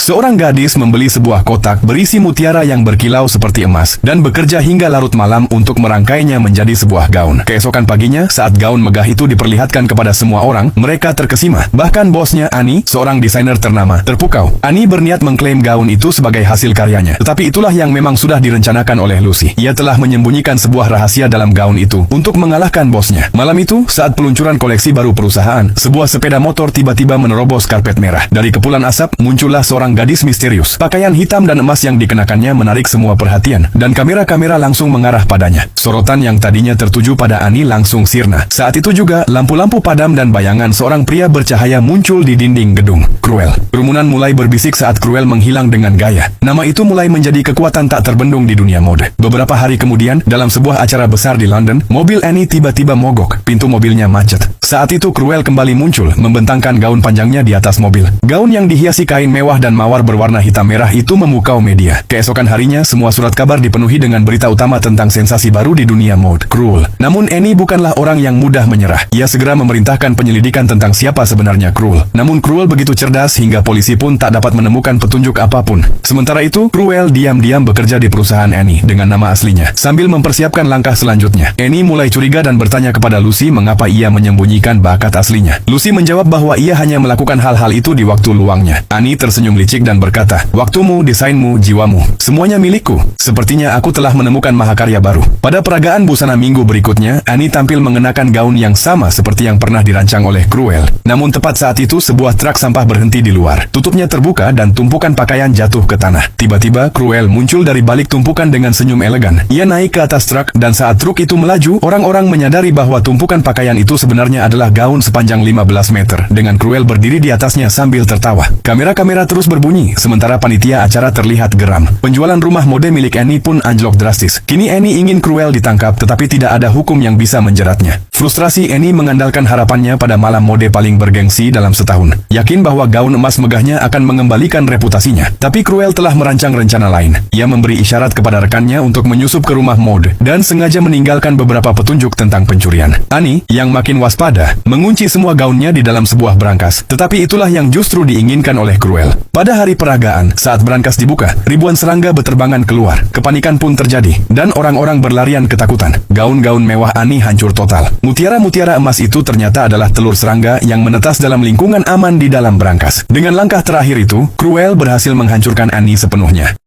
Seorang gadis membeli sebuah kotak berisi mutiara yang berkilau seperti emas dan bekerja hingga larut malam untuk merangkainya menjadi sebuah gaun. Keesokan paginya, saat gaun megah itu diperlihatkan kepada semua orang, mereka terkesima. Bahkan bosnya, Annie, seorang desainer ternama, terpukau. Annie berniat mengklaim gaun itu sebagai hasil karyanya. Tetapi itulah yang memang sudah direncanakan oleh Lucy. Ia telah menyembunyikan sebuah rahasia dalam gaun itu untuk mengalahkan bosnya. Malam itu, saat peluncuran koleksi baru perusahaan, sebuah sepeda motor tiba-tiba menerobos karpet merah. Dari kepulan asap, muncullah seorang gadis misterius. Pakaian hitam dan emas yang dikenakannya menarik semua perhatian, dan kamera-kamera langsung mengarah padanya. Sorotan yang tadinya tertuju pada Annie langsung sirna. Saat itu juga, lampu-lampu padam dan bayangan seorang pria bercahaya muncul di dinding gedung. Cruel. Kerumunan mulai berbisik saat Cruel menghilang dengan gaya. Nama itu mulai menjadi kekuatan tak terbendung di dunia mode. Beberapa hari kemudian, dalam sebuah acara besar di London, mobil Annie tiba-tiba mogok. Pintu mobilnya macet. Saat itu Cruel kembali muncul, membentangkan gaun panjangnya di atas mobil. Gaun yang dihiasi kain mewah dan mawar berwarna hitam merah itu memukau media. Keesokan harinya, semua surat kabar dipenuhi dengan berita utama tentang sensasi baru di dunia mode, Cruel. Namun Annie bukanlah orang yang mudah menyerah. Ia segera memerintahkan penyelidikan tentang siapa sebenarnya Cruel. Namun Cruel begitu cerdas hingga polisi pun tak dapat menemukan petunjuk apapun. Sementara itu, Cruel diam-diam bekerja di perusahaan Annie dengan nama aslinya, sambil mempersiapkan langkah selanjutnya. Annie mulai curiga dan bertanya kepada Lucy mengapa ia menyembunyikan bakat aslinya. Lucy menjawab bahwa ia hanya melakukan hal-hal itu di waktu luangnya. Annie tersenyum licik dan berkata, "Waktumu, desainmu, jiwamu, semuanya milikku. Sepertinya aku telah menemukan mahakarya baru." Pada peragaan busana minggu berikutnya, Annie tampil mengenakan gaun yang sama seperti yang pernah dirancang oleh Cruel. Namun tepat saat itu, sebuah truk sampah berhenti di luar. Tutupnya terbuka dan tumpukan pakaian jatuh ke tanah. Tiba-tiba, Cruel muncul dari balik tumpukan dengan senyum elegan. Ia naik ke atas truk, dan saat truk itu melaju, orang-orang menyadari bahwa tumpukan pakaian itu sebenarnya adalah gaun sepanjang 15 meter, dengan Cruel berdiri di atasnya sambil tertawa. Kamera-kamera terus berbunyi, sementara panitia acara terlihat geram. Penjualan rumah mode milik Annie pun anjlok drastis. Kini Annie ingin Cruel ditangkap, tetapi tidak ada hukum yang bisa menjeratnya. Frustrasi Annie mengandalkan harapannya pada malam mode paling bergengsi dalam setahun. Yakin bahwa gaun emas megahnya akan mengembalikan reputasinya. Tapi Cruel telah merancang rencana lain. Ia memberi isyarat kepada rekannya untuk menyusup ke rumah mode, dan sengaja meninggalkan beberapa petunjuk tentang pencurian. Annie, yang makin waspada, mengunci semua gaunnya di dalam sebuah brankas. Tetapi itulah yang justru diinginkan oleh Cruel. Pada hari peragaan, saat brankas dibuka, ribuan serangga beterbangan keluar. Kepanikan pun terjadi, dan orang-orang berlarian ketakutan. Gaun-gaun mewah Annie hancur total. Mutiara-mutiara emas itu ternyata adalah telur serangga yang menetas dalam lingkungan aman di dalam brankas. Dengan langkah terakhir itu, Cruel berhasil menghancurkan Annie sepenuhnya.